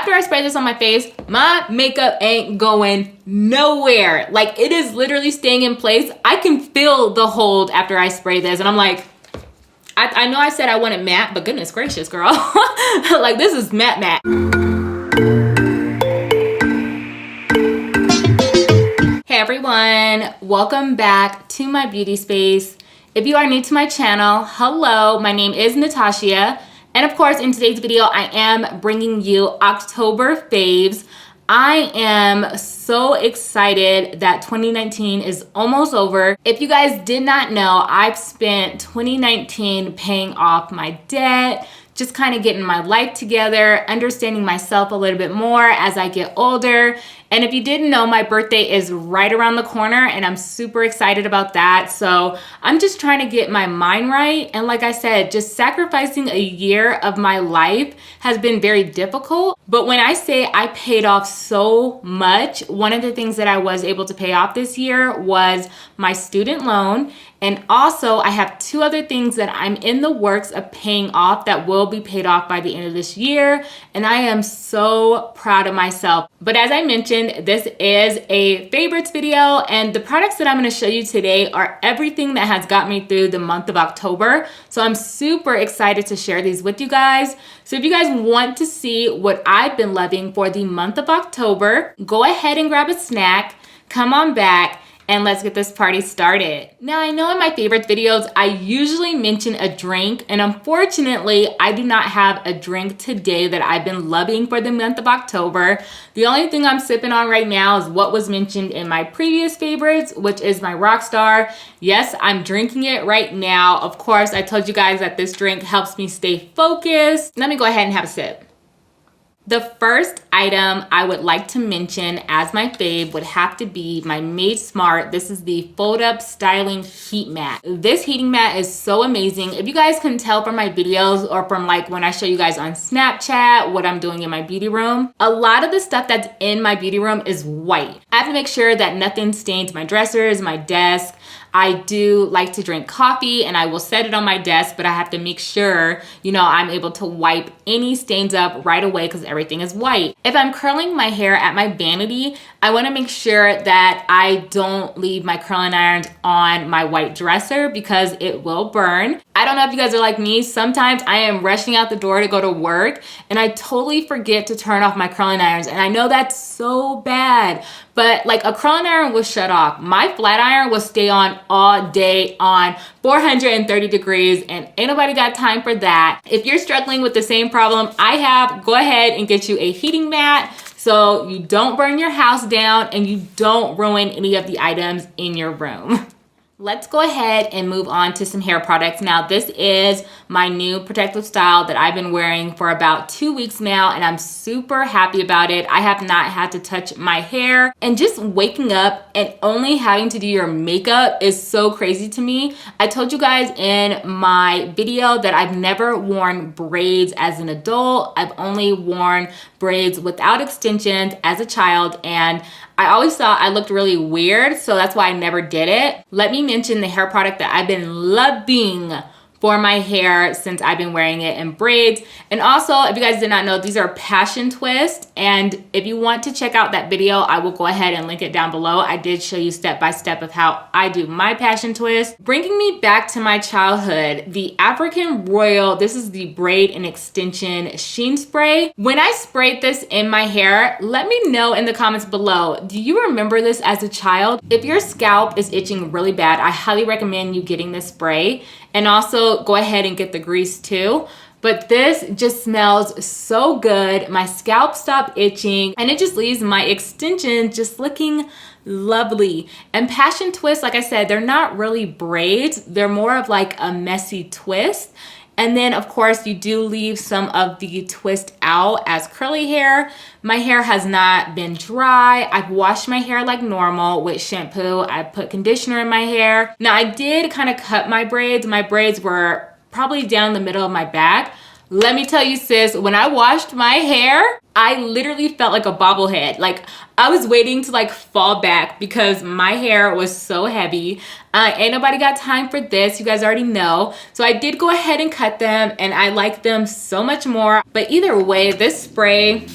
after I spray this on my face, my makeup ain't going nowhere. Like, it is literally staying in place. I can feel the hold after I spray this, and I'm like, I know I said I wanted matte, but goodness gracious, girl. Like, this is matte matte. Hey everyone, welcome back to my beauty space. If you are new to my channel, hello, my name is Natashia. And of course, in today's video, I am bringing you October faves. I am so excited that 2019 is almost over. If you guys did not know, I've spent 2019 paying off my debt, just kind of getting my life together, understanding myself a little bit more as I get older. And if you didn't know, my birthday is right around the corner and I'm super excited about that. So I'm just trying to get my mind right. And like I said, just sacrificing a year of my life has been very difficult. But when I say I paid off so much, one of the things that I was able to pay off this year was my student loan. And also I have two other things that I'm in the works of paying off that will be paid off by the end of this year. And I am so proud of myself. But as I mentioned, this is a favorites video, and the products that I'm going to show you today are everything that has got me through the month of October. So I'm super excited to share these with you guys. So if you guys want to see what I've been loving for the month of October, go ahead and grab a snack, come on back, and let's get this party started. Now, I know in my favorites videos, I usually mention a drink, and unfortunately, I do not have a drink today that I've been loving for the month of October. The only thing I'm sipping on right now is what was mentioned in my previous favorites, which is my Rockstar. Yes, I'm drinking it right now. Of course, I told you guys that this drink helps me stay focused. Let me go ahead and have a sip. The first item I would like to mention as my fave would have to be my Made Smart. This is the Fold Up Styling Heat Mat. This heating mat is so amazing. If you guys can tell from my videos or from like when I show you guys on Snapchat what I'm doing in my beauty room, a lot of the stuff that's in my beauty room is white. I have to make sure that nothing stains my dressers, my desk. I do like to drink coffee and I will set it on my desk, but I have to make sure, you know, I'm able to wipe any stains up right away because everything is white. If I'm curling my hair at my vanity, I want to make sure that I don't leave my curling irons on my white dresser because it will burn. I don't know if you guys are like me. Sometimes I am rushing out the door to go to work and I totally forget to turn off my curling irons. And I know that's so bad, but like a curling iron will shut off. My flat iron will stay on all day on 430 degrees and ain't nobody got time for that. If you're struggling with the same problem I have, go ahead and get you a heating mat so you don't burn your house down and you don't ruin any of the items in your room. Let's go ahead and move on to some hair products. Now, this is my new protective style that I've been wearing for about 2 weeks now, and I'm super happy about it. I have not had to touch my hair, and just waking up and only having to do your makeup is so crazy to me. I told you guys in my video that I've never worn braids as an adult. I've only worn braids without extensions as a child, and I always thought I looked really weird, so that's why I never did it. Let me mention the hair product that I've been loving for my hair since I've been wearing it in braids. And also, if you guys did not know, these are Passion Twist. And if you want to check out that video, I will go ahead and link it down below. I did show you step by step of how I do my Passion Twist. Bringing me back to my childhood, the African Royal, this is the Braid and Extension Sheen Spray. When I sprayed this in my hair, let me know in the comments below, do you remember this as a child? If your scalp is itching really bad, I highly recommend you getting this spray. And also go ahead and get the grease too. But this just smells so good. My scalp stopped itching and it just leaves my extensions just looking lovely. And Passion Twist, like I said, they're not really braids. They're more of like a messy twist. And then of course you do leave some of the twist out as curly hair. My hair has not been dry. I've washed my hair like normal with shampoo. I put conditioner in my hair. Now I did kind of cut my braids. My braids were probably down the middle of my back. Let me tell you, sis, when I washed my hair, I literally felt like a bobblehead. Like I was waiting to like fall back because my hair was so heavy. Ain't nobody got time for this. You guys already know. So I did go ahead and cut them and I like them so much more. But either way, this spray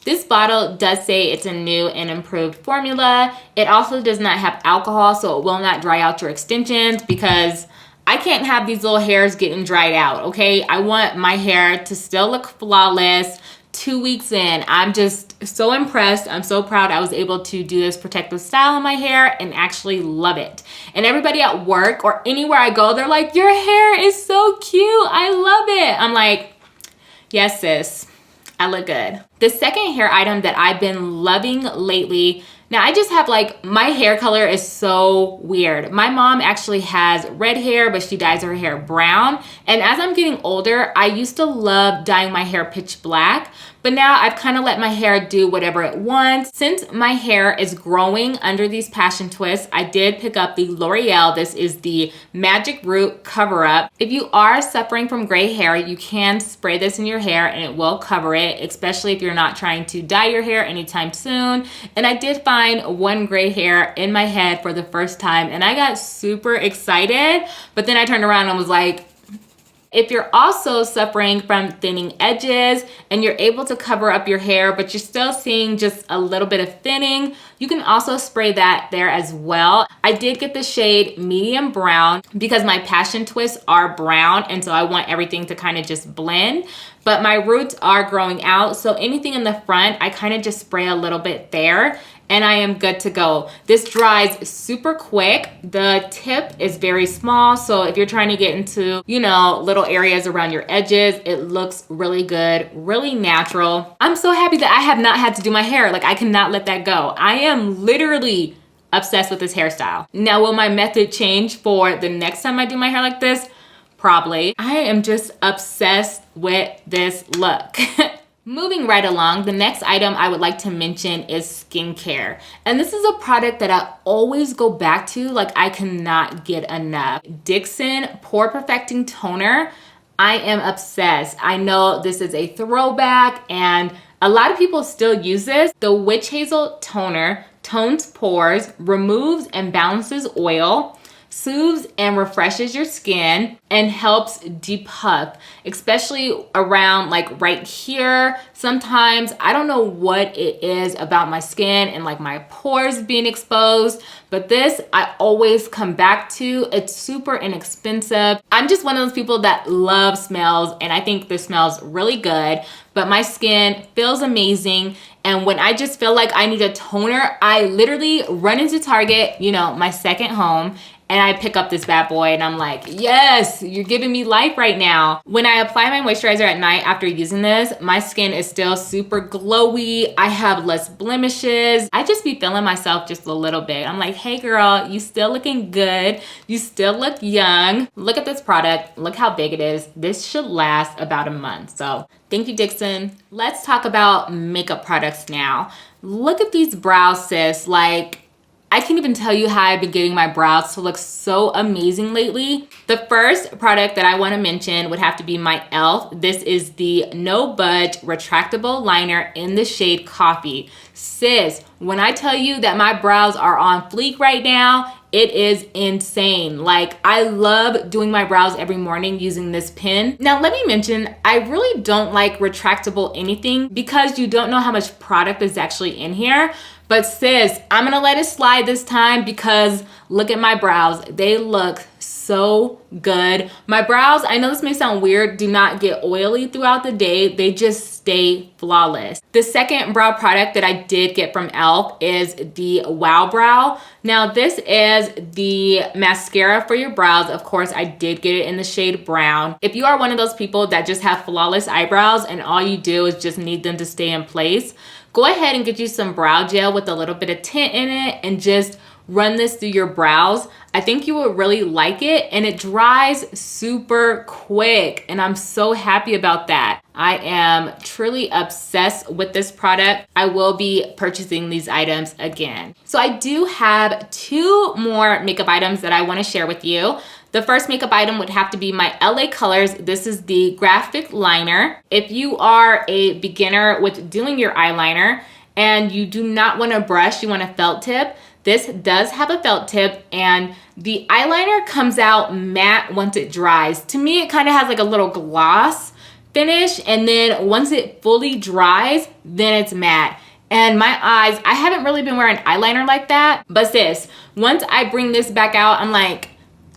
This bottle does say it's a new and improved formula. It also does not have alcohol, so it will not dry out your extensions, because I can't have these little hairs getting dried out, okay? I want my hair to still look flawless 2 weeks in. I'm just so impressed. I'm so proud I was able to do this protective style on my hair and actually love it. And everybody at work or anywhere I go, they're like, your hair is so cute. I love it. I'm like, yes, sis, I look good. The second hair item that I've been loving lately, now I just have like, my hair color is so weird. My mom actually has red hair, but she dyes her hair brown. And as I'm getting older, I used to love dyeing my hair pitch black, but now I've kind of let my hair do whatever it wants. Since my hair is growing under these passion twists, I did pick up the L'Oreal. This is the Magic Root Cover Up. If you are suffering from gray hair, you can spray this in your hair and it will cover it, especially if you're not trying to dye your hair anytime soon. And I did find one gray hair in my head for the first time and I got super excited, but then I turned around and was like, if you're also suffering from thinning edges and you're able to cover up your hair, but you're still seeing just a little bit of thinning, you can also spray that there as well. I did get the shade medium brown because my passion twists are brown, and so I want everything to kind of just blend. But my roots are growing out, so anything in the front, I kind of just spray a little bit there and I am good to go. This dries super quick. The tip is very small, so if you're trying to get into, you know, little areas around your edges, it looks really good, really natural. I'm so happy that I have not had to do my hair. Like, I cannot let that go. I am literally obsessed with this hairstyle. Now, will my method change for the next time I do my hair like this? Probably. I am just obsessed with this look. Moving right along, the next item I would like to mention is skincare. And this is a product that I always go back to, like I cannot get enough. Dickinson Pore Perfecting Toner. I am obsessed. I know this is a throwback and a lot of people still use this. The Witch Hazel Toner tones pores, removes and balances oil, soothes and refreshes your skin, and helps depuff, especially around like right here. Sometimes I don't know what it is about my skin and like my pores being exposed, but this I always come back to. It's super inexpensive. I'm just one of those people that love smells, and I think this smells really good, but my skin feels amazing. And when I just feel like I need a toner, I literally run into Target, you know, my second home, and I pick up this bad boy and I'm like, yes, you're giving me life right now. When I apply my moisturizer at night after using this, my skin is still super glowy. I have less blemishes. I just be feeling myself just a little bit. I'm like, hey girl, you still looking good. You still look young. Look at this product. Look how big it is. This should last about a month. So thank you, Dickinson. Let's talk about makeup products now. Look at these brows, sis. Like, I can't even tell you how I've been getting my brows to look so amazing lately. The first product that I want to mention would have to be my e.l.f. This is the No Budge Retractable Liner in the shade Coffee. Sis, when I tell you that my brows are on fleek right now, it is insane. Like, I love doing my brows every morning using this pen. Now, let me mention, I really don't like retractable anything because you don't know how much product is actually in here. But sis, I'm gonna let it slide this time because look at my brows. They look so good. My brows, I know this may sound weird, do not get oily throughout the day. They just stay flawless. The second brow product that I did get from e.l.f. is the Wow Brow. Now this is the mascara for your brows. Of course, I did get it in the shade brown. If you are one of those people that just have flawless eyebrows and all you do is just need them to stay in place, go ahead and get you some brow gel with a little bit of tint in it and just run this through your brows. I think you will really like it, and it dries super quick, and I'm so happy about that. I am truly obsessed with this product. I will be purchasing these items again. So I do have 2 more makeup items that I want to share with you. The first makeup item would have to be my LA Colors. This is the Grafix liner. If you are a beginner with doing your eyeliner and you do not want a brush, you want a felt tip, this does have a felt tip, and the eyeliner comes out matte once it dries. To me, it kind of has like a little gloss finish, and then once it fully dries, then it's matte. And my eyes, I haven't really been wearing eyeliner like that, but sis, once I bring this back out, I'm like,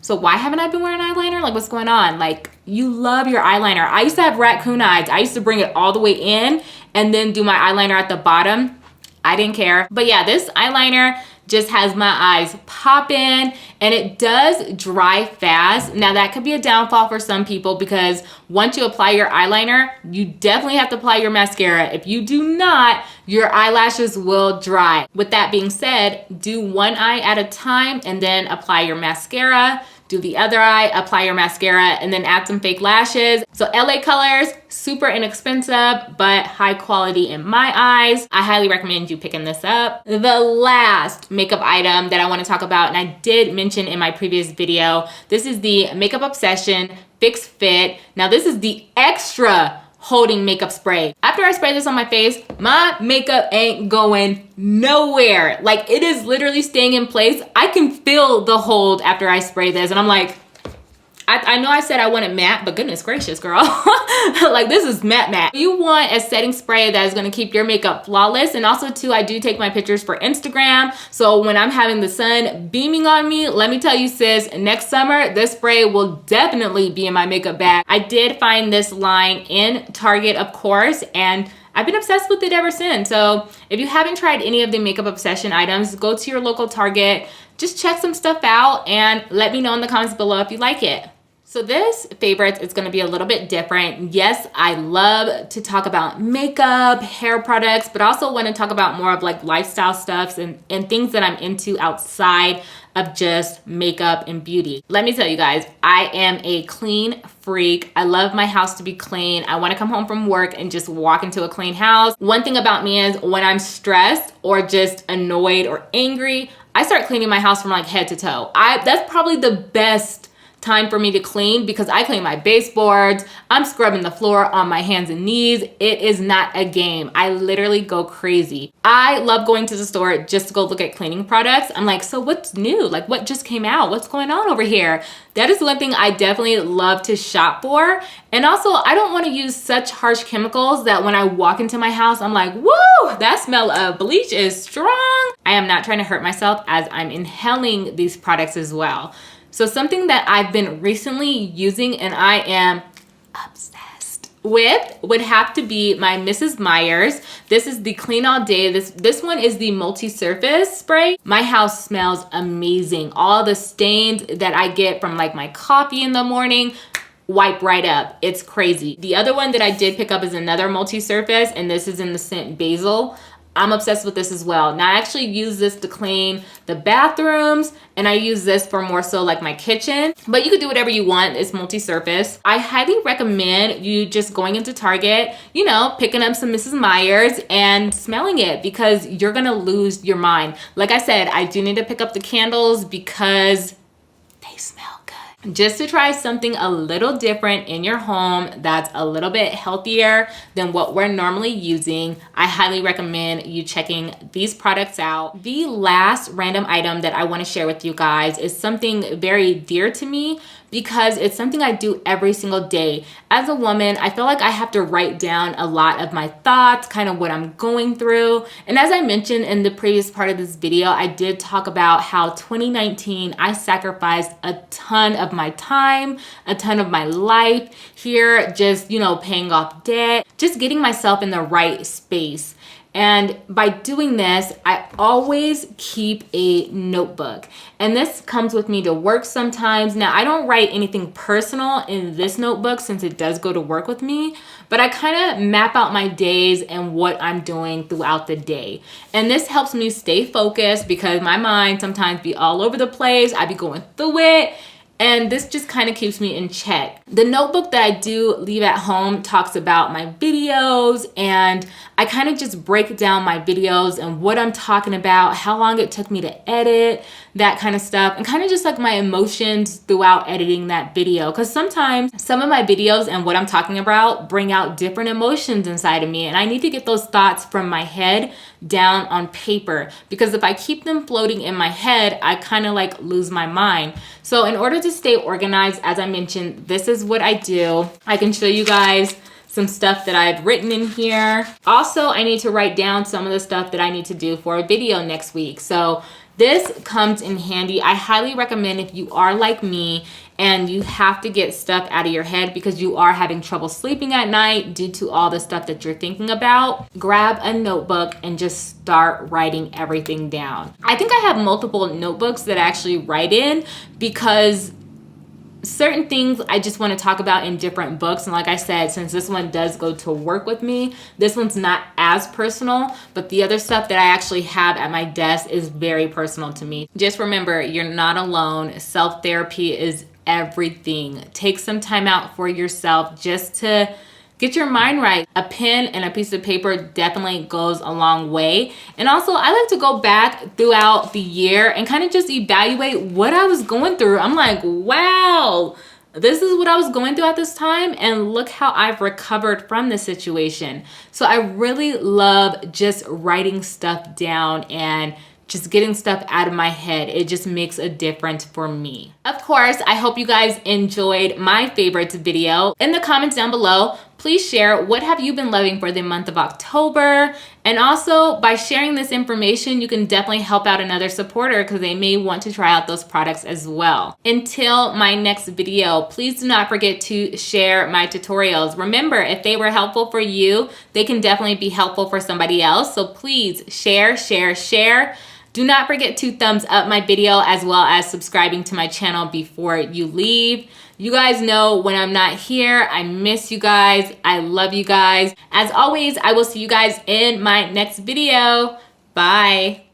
so why haven't I been wearing eyeliner? Like, what's going on? Like, you love your eyeliner. I used to have raccoon eyes. I used to bring it all the way in and then do my eyeliner at the bottom. I didn't care. But yeah, this eyeliner just has my eyes popping, and it does dry fast. Now that could be a downfall for some people because once you apply your eyeliner, you definitely have to apply your mascara. If you do not, your eyelashes will dry. With that being said, do one eye at a time and then apply your mascara. Do the other eye, apply your mascara, and then add some fake lashes. So LA Colors, super inexpensive, but high quality in my eyes. I highly recommend you picking this up. The last makeup item that I want to talk about, and I did mention in my previous video, this is the Makeup Obsession Fix Fit. Now this is the extra holding makeup spray. After I spray this on my face, my makeup ain't going nowhere. Like, it is literally staying in place. I can feel the hold after I spray this, and I'm like, I know I said I wanted matte, but goodness gracious, girl. Like, this is matte. You want a setting spray that is gonna keep your makeup flawless. And also too, I do take my pictures for Instagram. So when I'm having the sun beaming on me, let me tell you sis, next summer, this spray will definitely be in my makeup bag. I did find this line in Target, of course, and I've been obsessed with it ever since. So if you haven't tried any of the Makeup Obsession items, go to your local Target, just check some stuff out and let me know in the comments below if you like it. So this favorite is gonna be a little bit different. Yes, I love to talk about makeup, hair products, but also want to talk about more of like lifestyle stuffs and things that I'm into outside of just makeup and beauty. Let me tell you guys, I am a clean freak. I love my house to be clean. I want to come home from work and just walk into a clean house. One thing about me is when I'm stressed or just annoyed or angry, I start cleaning my house from like head to toe. That's probably the best time for me to clean because I clean my baseboards. I'm scrubbing the floor on my hands and knees. It is not a game. I literally go crazy. I love going to the store just to go look at cleaning products. I'm like, so what's new? Like, what just came out? What's going on over here? That is one thing I definitely love to shop for. And also, I don't want to use such harsh chemicals that when I walk into my house, I'm like, woo, that smell of bleach is strong. I am not trying to hurt myself as I'm inhaling these products as well. So something that I've been recently using and I am obsessed with would have to be my Mrs. Meyer's. This is the Clean All Day. This one is the multi-surface spray. My house smells amazing. All the stains that I get from like my coffee in the morning, wipe right up. It's crazy. The other one that I did pick up is another multi-surface, and this is in the scent Basil. I'm obsessed with this as well. Now I actually use this to clean the bathrooms, and I use this for more so like my kitchen, but you could do whatever you want. It's multi-surface. I highly recommend you just going into Target, you know, picking up some Mrs. Meyer's and smelling it because you're gonna lose your mind. Like I said, I do need to pick up the candles because they smell good. Just to try something a little different in your home that's a little bit healthier than what we're normally using, I highly recommend you checking these products out. The last random item that I want to share with you guys is something very dear to me because it's something I do every single day. As a woman, I feel like I have to write down a lot of my thoughts, kind of what I'm going through. And as I mentioned in the previous part of this video, I did talk about how 2019, I sacrificed a ton of my time, a ton of my life here, just, you know, paying off debt, just getting myself in the right space. And by doing this, I always keep a notebook. And this comes with me to work sometimes. Now, I don't write anything personal in this notebook since it does go to work with me, but I kind of map out my days and what I'm doing throughout the day. And this helps me stay focused because my mind sometimes be all over the place. I be going through it. And this just kind of keeps me in check. The notebook that I do leave at home talks about my videos, and I kind of just break down my videos and what I'm talking about, how long it took me to edit, that kind of stuff, and kind of just like my emotions throughout editing that video. Because sometimes some of my videos and what I'm talking about bring out different emotions inside of me, and I need to get those thoughts from my head down on paper, because if I keep them floating in my head, I kind of like lose my mind. So in order to stay organized, as I mentioned, this is what I do. I can show you guys some stuff that I've written in here. Also, I need to write down some of the stuff that I need to do for a video next week. So this comes in handy. I highly recommend if you are like me and you have to get stuff out of your head because you are having trouble sleeping at night due to all the stuff that you're thinking about, grab a notebook and just start writing everything down. I think I have multiple notebooks that I actually write in because certain things I just want to talk about in different books. And like I said, since this one does go to work with me, this one's not as personal, but the other stuff that I actually have at my desk is very personal to me. Just remember, you're not alone. Self-therapy is everything. Take some time out for yourself just to get your mind right. A pen and a piece of paper definitely goes a long way. And also, I like to go back throughout the year and kind of just evaluate what I was going through. I'm like, wow, this is what I was going through at this time, and look how I've recovered from this situation. So I really love just writing stuff down and just getting stuff out of my head. It just makes a difference for me. Of course, I hope you guys enjoyed my favorites video. In the comments down below, please share what have you been loving for the month of October. And also, by sharing this information, you can definitely help out another supporter because they may want to try out those products as well. Until my next video, please do not forget to share my tutorials. Remember, if they were helpful for you, they can definitely be helpful for somebody else. So please share, share, share. Do not forget to thumbs up my video as well as subscribing to my channel before you leave. You guys know when I'm not here, I miss you guys. I love you guys. As always, I will see you guys in my next video. Bye.